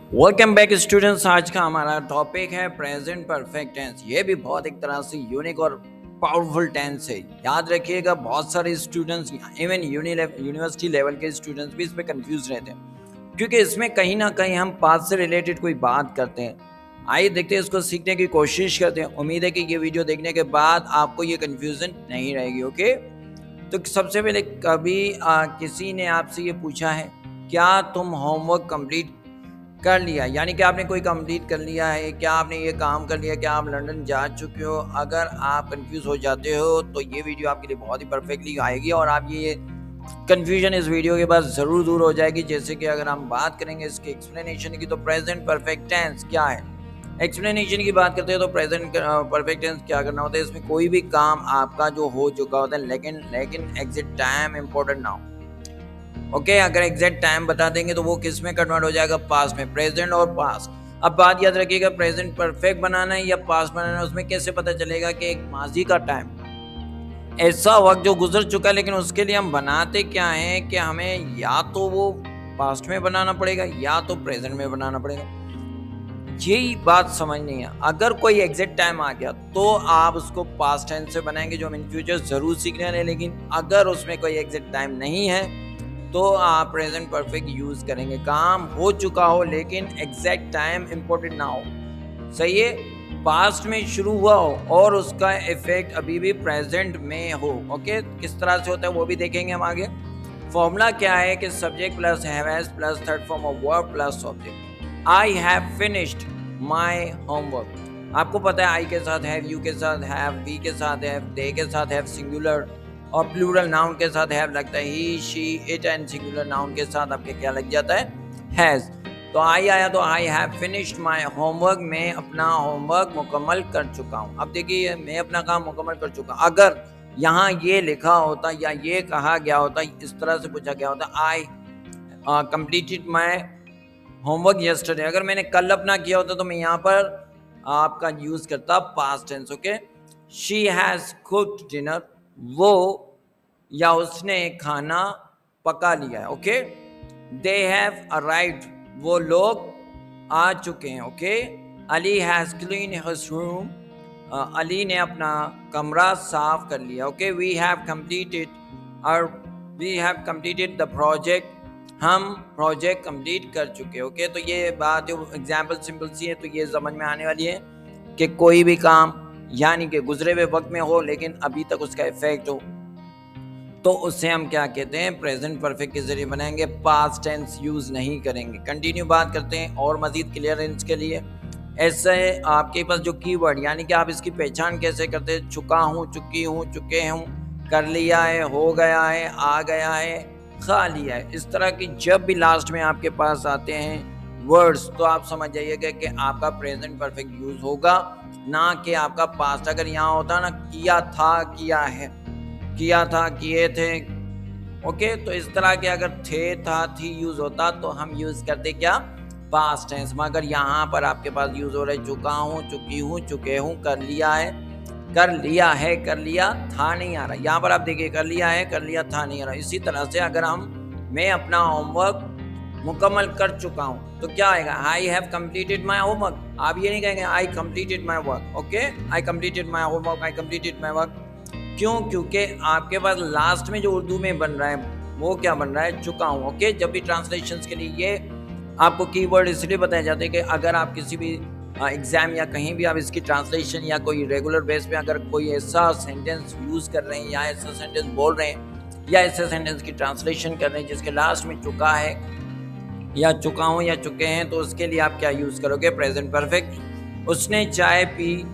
Welcome back students. आज का हमारा टॉपिक है प्रेजेंट परफेक्ट टेंस। ये भी बहुत एक तरह से यूनिक और पावरफुल टेंस है। याद रखिएगा, बहुत सारे स्टूडेंट्स इवन यूनिवर्सिटी लेवल के स्टूडेंट्स भी इस पे कंफ्यूज रहते हैं, क्योंकि इसमें कहीं ना कहीं हम पास्ट से रिलेटेड कोई बात करते हैं। आइए देखते हैं, इसको सीखने की कोशिश करते हैं। उम्मीद है कि ये वीडियो देखने के बाद आपको ये कंफ्यूजन नहीं रहेगी। ओके, तो सबसे पहले कभी किसी ने आपसे ये पूछा है, क्या तुम होमवर्क कंप्लीट कर लिया? यानी कि आपने कोई कंप्लीट कर लिया है, क्या आपने ये काम कर लिया, क्या आप लंदन जा चुके हो? अगर आप कंफ्यूज हो जाते हो तो ये वीडियो आपके लिए बहुत ही परफेक्टली आएगी और आप ये कंफ्यूजन इस वीडियो के बाद ज़रूर दूर हो जाएगी। जैसे कि अगर हम बात करेंगे इसके एक्सप्लेनेशन की, तो प्रेजेंट परफेक्ट टेंस क्या है। एक्सप्लेनेशन की बात करते हैं तो प्रेजेंट परफेक्ट टेंस क्या करना होता है, इसमें कोई भी काम आपका जो हो चुका होता है लेकिन लेकिन एग्जैक्ट टाइम इंपॉर्टेंट ना हो। ओके, अगर एग्जैक्ट टाइम बता देंगे तो वो किस में कन्वर्ट हो जाएगा? पास्ट में। प्रेजेंट और पास्ट। अब बात याद रखिएगा, प्रेजेंट परफेक्ट बनाना है या पास्ट बनाना है, उसमें कैसे पता चलेगा कि एक माजी का टाइम ऐसा वक्त जो गुजर चुका है, लेकिन उसके लिए हम बनाते क्या है कि हमें या तो वो पास्ट में बनाना पड़ेगा या तो प्रेजेंट में बनाना पड़ेगा। यही बात समझनी है। अगर कोई एग्जैक्ट टाइम आ गया तो आप उसको पास्ट टेंस से बनाएंगे, जो हम इन फ्यूचर जरूर सीखने वाले हैं। लेकिन अगर उसमें कोई एग्जैक्ट टाइम नहीं है तो आप प्रेजेंट परफेक्ट यूज करेंगे। काम हो चुका हो लेकिन एग्जैक्ट टाइम इंपॉर्टेंट ना हो। सही है, पास्ट में शुरू हुआ हो और उसका इफेक्ट अभी भी प्रेजेंट में हो। ओके, किस तरह से होता है वो भी देखेंगे हम आगे। फॉर्मूला क्या है कि subject plus have as plus third form of verb plus object. I have finished my homework. आपको पता है, आई के साथ हैव, यू के साथ हैव, वी के साथ हैव, दे के साथ हैव सिंगुलर और प्लूरल नाउन के साथ हैव लगता है। He, she, it and singular noun के साथ आपके क्या लग जाता है? हैज। तो आई आया तो आई हैव फिनिश्ड माई होमवर्क, मैं अपना होमवर्क मुकम्मल कर चुका हूँ। अब देखिए, मैं अपना काम मुकम्मल कर चुका। अगर यहाँ ये लिखा होता या ये कहा गया होता, इस तरह से पूछा गया होता, I completed my homework yesterday. अगर मैंने कल अपना किया होता तो मैं यहाँ पर आपका यूज करता past tense. Okay, she has cooked dinner, वो या उसने खाना पका लिया है। ओके, दे हैव अराइव्ड, वो लोग आ चुके हैं। Okay, Ali has clean his room, Ali ने अपना कमरा साफ कर लिया। ओके, वी हैव कंप्लीटेड और we have completed the project, हम प्रोजेक्ट कंप्लीट कर चुके। ओके, तो ये बात एग्जाम्पल सिंपल सी है, तो ये समझ में आने वाली है कि कोई भी काम यानी कि गुजरे हुए वक्त में हो लेकिन अभी तक उसका इफेक्ट हो तो उससे हम क्या कहते हैं? प्रेजेंट परफेक्ट के जरिए बनाएंगे, पास्ट टेंस यूज नहीं करेंगे। कंटिन्यू बात करते हैं और मजीद क्लियरेंस के लिए। ऐसे आपके पास जो कीवर्ड यानी कि आप इसकी पहचान कैसे करते हैं? चुका हूँ, चुकी हूँ, चुके हूँ, कर लिया है, हो गया है, आ गया है, खा लिया है, इस तरह की जब भी लास्ट में आपके पास आते हैं वर्ड्स, तो आप समझ जाइएगा कि आपका प्रेजेंट परफेक्ट यूज होगा, ना कि आपका पास्ट। अगर यहाँ होता ना किया था, किया है, किया था, किए थे। ओके, तो इस तरह के अगर थे, था, थी यूज होता तो हम यूज करते क्या? Past tense. मगर यहाँ पर आपके पास यूज हो रहा है चुका हूँ, चुकी हूँ, चुके हूँ, कर लिया है, कर लिया है, कर लिया था नहीं आ रहा। यहाँ पर आप देखिए, कर लिया है, कर लिया था नहीं आ रहा। इसी तरह से अगर हम मैं अपना होमवर्क मुकम्मल कर चुका हूँ तो क्या आएगा? I have completed my homework. आप ये नहीं कहेंगे I completed my work. Okay, I completed my homework, I completed my work. क्यों? क्योंकि आपके पास लास्ट में जो उर्दू में बन रहा है वो क्या बन रहा है? चुका हूँ। ओके, जब भी ट्रांसलेशंस के लिए ये आपको कीवर्ड इसलिए बताए जाते हैं कि अगर आप किसी भी एग्जाम या कहीं भी आप इसकी ट्रांसलेशन या कोई रेगुलर बेस पे अगर कोई ऐसा सेंटेंस यूज कर रहे हैं या ऐसा सेंटेंस बोल रहे हैं या ऐसे सेंटेंस की ट्रांसलेशन कर रहे हैं जिसके लास्ट में चुका है या चुका हूँ या चुके हैं, तो उसके लिए आप क्या यूज करोगे? Present perfect. उसने चाय पी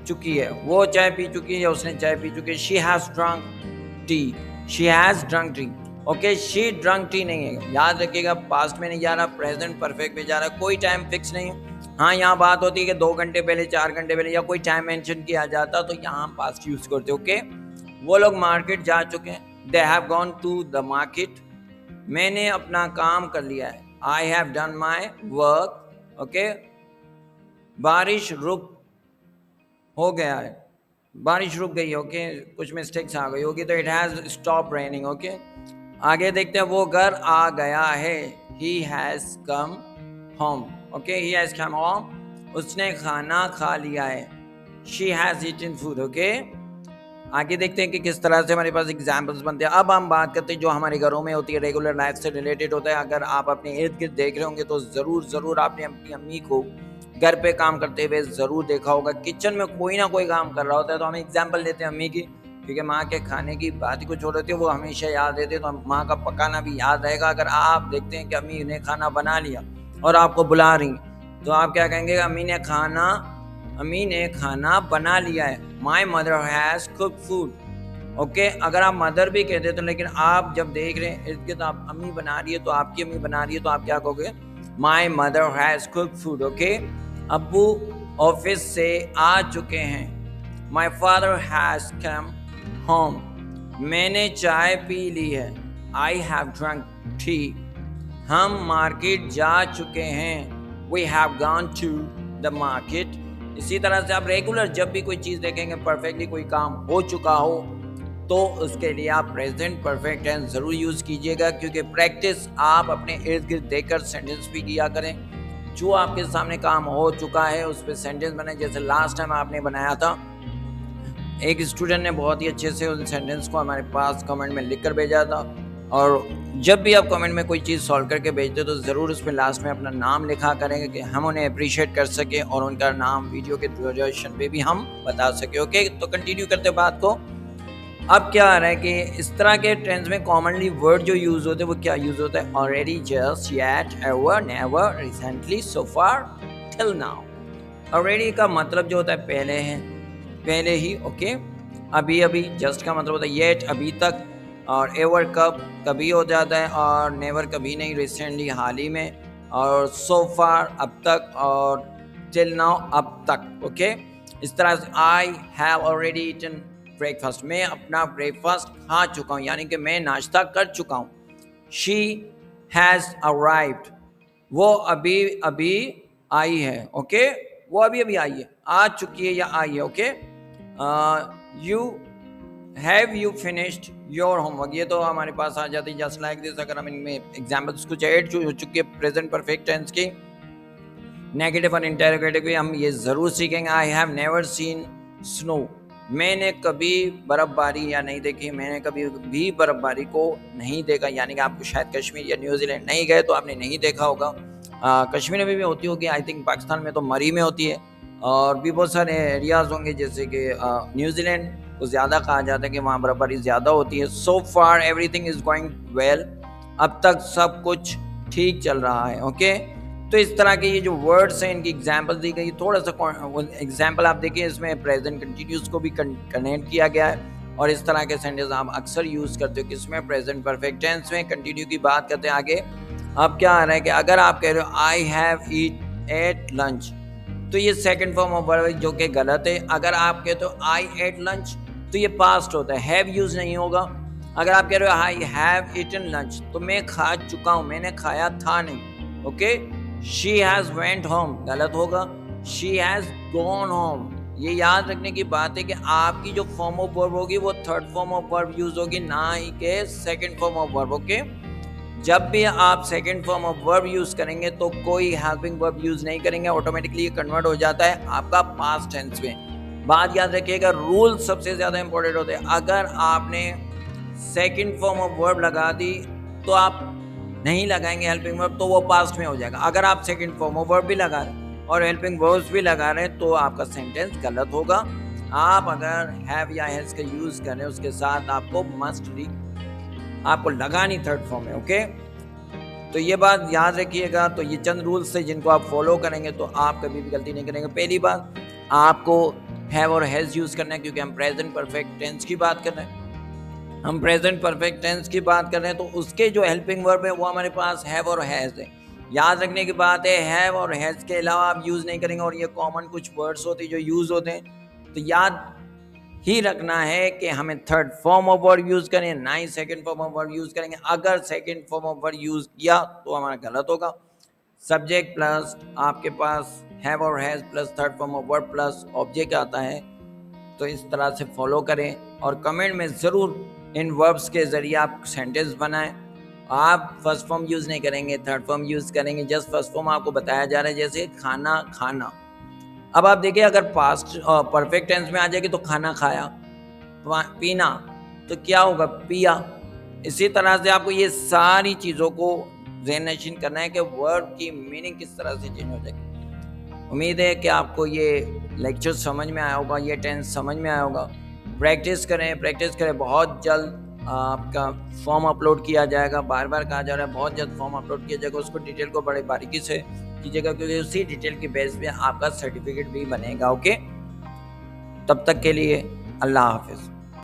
चुकी है, वो चाय पी चुकी है या उसने चाय पी चुकी है। She has drunk T, she has drunk T. Okay, she drunk T नहीं है, याद रखिएगा, पास्ट में नहीं जा रहा, प्रेजेंट परफेक्ट में जा रहा है। कोई टाइम फिक्स नहीं है। हाँ, यहाँ बात होती है कि 2 घंटे पहले, 4 घंटे पहले या कोई टाइम मेंशन किया जाता तो यहाँ पास्ट यूज करते। ओके, वो लोग मार्केट जा चुके हैं, they have gone to the market. मैंने अपना काम कर लिया है, I have done my work. Okay, बारिश रुक हो गया है, बारिश रुक गई। ओके, कुछ मिस्टेक्स आ गई होगी तो it has stop raining. Okay, आगे देखते हैं, वो घर आ गया है, he has come home. Okay, he has come home. उसने खाना खा लिया है. She has eaten food. Okay. आगे देखते हैं कि किस तरह से हमारे पास एग्जाम्पल्स बनते हैं. अब हम बात करते हैं जो हमारे घरों में होती है, रेगुलर लाइफ से रिलेटेड होता है. अगर आप अपने इर्द गिर्द देख रहे होंगे तो ज़रूर आपने अपनी अम्मी को घर पे काम करते हुए ज़रूर देखा होगा. किचन में कोई ना कोई काम कर रहा होता है तो हम एग्जाम्पल लेते हैं अम्मी की, क्योंकि माँ के खाने की बात ही कुछ हो रही है, वो हमेशा याद रहती है. तो माँ का पकाना भी याद रहेगा. अगर आप देखते हैं कि अम्मी ने खाना बना लिया और आपको बुला रही, तो आप क्या कहेंगे? अम्मी ने खाना बना लिया है. माई mother has cook food. Okay, अगर आप मदर भी कहते तो, लेकिन आप जब देख रहे हैं इर्द गिर्द आप अम्मी बना रही है, तो आपकी अम्मी बना रही है, तो आप क्या कहोगे? My mother has cook food. Okay, अब्बू ऑफिस से आ चुके हैं. My father has come home. मैंने चाय पी ली है. I have drunk tea. हम मार्केट जा चुके हैं. We have gone to the market. इसी तरह से आप रेगुलर जब भी कोई चीज़ देखेंगे, परफेक्टली कोई काम हो चुका हो, तो उसके लिए आप प्रेजेंट परफेक्ट टेंस ज़रूर यूज़ कीजिएगा, क्योंकि प्रैक्टिस आप अपने इर्द गिर्द देखकर सेंटेंस भी किया करें. जो आपके सामने काम हो चुका है उस पर सेंटेंस बनाए. जैसे लास्ट टाइम आपने बनाया था, एक स्टूडेंट ने बहुत ही अच्छे से उन सेंटेंस को हमारे पास कमेंट में लिख कर भेजा था. और जब भी आप कमेंट में कोई चीज़ सॉल्व करके भेजते तो ज़रूर उसमें लास्ट में अपना नाम लिखा करेंगे, कि हम उन्हें अप्रिशिएट कर सकें और उनका नाम वीडियो के ड्यूरेशन पे भी हम बता सकें. ओके, तो कंटिन्यू करते बात को. अब क्या आ रहा है कि इस तरह के टेंस में कॉमनली वर्ड जो यूज़ होते हैं वो क्या यूज़ होता है? Already, just, yet, ever, never, recently, so far, till now. Already का मतलब जो होता है पहले ही. ओके, अभी, जस्ट का मतलब होता है येट, अभी तक, और एवर कभी हो जाता है, और नेवर कभी नहीं, रिसेंटली हाल ही में, और सो फार अब तक, और टिल नाउ अब तक. ओके, इस तरह से I have already eaten breakfast. मैं अपना ब्रेकफास्ट खा चुका हूँ, यानी कि मैं नाश्ता कर चुका हूँ. She has arrived. वो अभी आई है. ओके, वो अभी आई है, आ चुकी है या आई है. Okay, you finished your homework. ये तो हमारे पास आ जाती है जस्ट लाइक दिस. अगर हम इनमें एग्जाम्पल्स कुछ ऐड हो चुकी है प्रेजेंट परफेक्ट टेंस की, नेगेटिव और इंटरोगेटिव, हम ये ज़रूर सीखेंगे. I have never seen snow. मैंने कभी बर्फ़बारी या नहीं देखी. मैंने कभी भी बर्फ़बारी को नहीं देखा, यानी कि आपको शायद कश्मीर या न्यूजीलैंड नहीं गए तो आपने नहीं देखा होगा. कश्मीर में भी होती होगी, आई थिंक पाकिस्तान में तो मरी में होती है, और भी बहुत सारे एरियाज़ होंगे, जैसे कि न्यूजीलैंड को ज़्यादा कहा जाता है कि वहाँ बर्फ़बारी ज़्यादा होती है. सो फार एवरीथिंग इज़ गोइंग वेल. अब तक सब कुछ ठीक चल रहा है. ओके, तो इस तरह के ये जो वर्ड्स हैं इनकी एग्जाम्पल दी गई. थोड़ा सा एग्जाम्पल आप देखिए, इसमें प्रेजेंट कंटिन्यूस को भी कनेक्ट किया गया है, और इस तरह के सेंटेंस आप अक्सर यूज़ करते हो किसमें? प्रेजेंट परफेक्ट टेंस में. कंटिन्यू की बात करते हैं आगे. अब क्या आ रहा है कि अगर आप कह रहे हो आई हैव एट लंच, तो ये सेकंड फॉर्म ऑफ वर्ब जो कि गलत है. अगर आप कहते हो आई एट लंच, तो ये पास्ट होता है, हैव यूज़ नहीं होगा. अगर आप कह रहे हो आई हैव ईटन लंच, तो मैं खा चुका हूँ, मैंने खाया था नहीं. Okay, she has went home, गलत होगा. She has gone home. ये याद रखने की बात है कि आपकी जो फॉर्म ऑफ वर्ब होगी वो third form of verb use होगी, ना ही के second form of verb. Okay, जब भी आप second form of verb use करेंगे तो कोई हेल्पिंग वर्ब यूज नहीं करेंगे, ऑटोमेटिकली ये कन्वर्ट हो जाता है आपका पास्ट टेंस में. बात याद रखिएगा, रूल सबसे ज़्यादा इंपॉर्टेंट होते हैं. अगर आपने सेकंड फॉर्म ऑफ वर्ब लगा दी तो आप नहीं लगाएंगे हेल्पिंग वर्ब, तो वो पास्ट में हो जाएगा. अगर आप सेकंड फॉर्म ऑफ वर्ब भी लगा रहे हैं और हेल्पिंग वर्ब्स भी लगा रहे हैं तो आपका सेंटेंस गलत होगा. आप अगर हैव या हैज का यूज़ कर रहे हैं उसके साथ आपको मस्ट भी आपको लगानी थर्ड फॉर्म में. ओके, तो ये बात याद रखिएगा. तो ये चंद रूल्स है जिनको आप फॉलो करेंगे तो आप कभी भी गलती नहीं करेंगे. पहली बात, आपको हैव और हैज़ यूज़ करना है, क्योंकि हम प्रेजेंट परफेक्ट टेंस की बात कर रहे हैं. हम प्रेजेंट परफेक्ट टेंस की बात कर रहे हैं तो उसके जो हेल्पिंग वर्ब है वो हमारे पास हैव और हैज़ है. याद रखने की बात है, हैव और हैज़ के अलावा आप यूज़ नहीं करेंगे. और ये कॉमन कुछ वर्ड्स होते हैं जो यूज़ होते हैं, तो याद ही रखना है कि हमें third form of word use करें, ना ही second form of word use करेंगे. अगर second form of word use किया तो हमारा गलत होगा. सब्जेक्ट प्लस आपके पास हैव और has plus third form of word plus object आता है. तो इस तरह से फॉलो करें और कमेंट में ज़रूर इन वर्ब्स के ज़रिए आप सेंटेंस बनाएं. आप फर्स्ट फॉर्म यूज़ नहीं करेंगे, थर्ड फॉर्म यूज़ करेंगे, जस्ट फर्स्ट फॉर्म आपको बताया जा रहा है, जैसे खाना खाना। अब आप देखिए अगर पास्ट परफेक्ट टेंस में आ जाएगी तो खाना खाया, पीना तो क्या होगा, पिया। इसी तरह से आपको ये सारी चीज़ों को ज़हन नशीन करना है कि वर्ड की मीनिंग किस तरह से चेंज हो जाएगी। उम्मीद है कि आपको ये लेक्चर समझ में आया होगा, ये टेंस समझ में आया होगा। प्रैक्टिस करें, बहुत जल्द आपका फॉर्म अपलोड किया जाएगा। बार बार कहा जा रहा है बहुत जल्द फॉर्म अपलोड किया जाएगा, उसको डिटेल को बड़े बारीकी से कीजिएगा, क्योंकि उसी डिटेल की बेस पे आपका सर्टिफिकेट भी बनेगा। ओके, तब तक के लिए अल्लाह हाफिज़।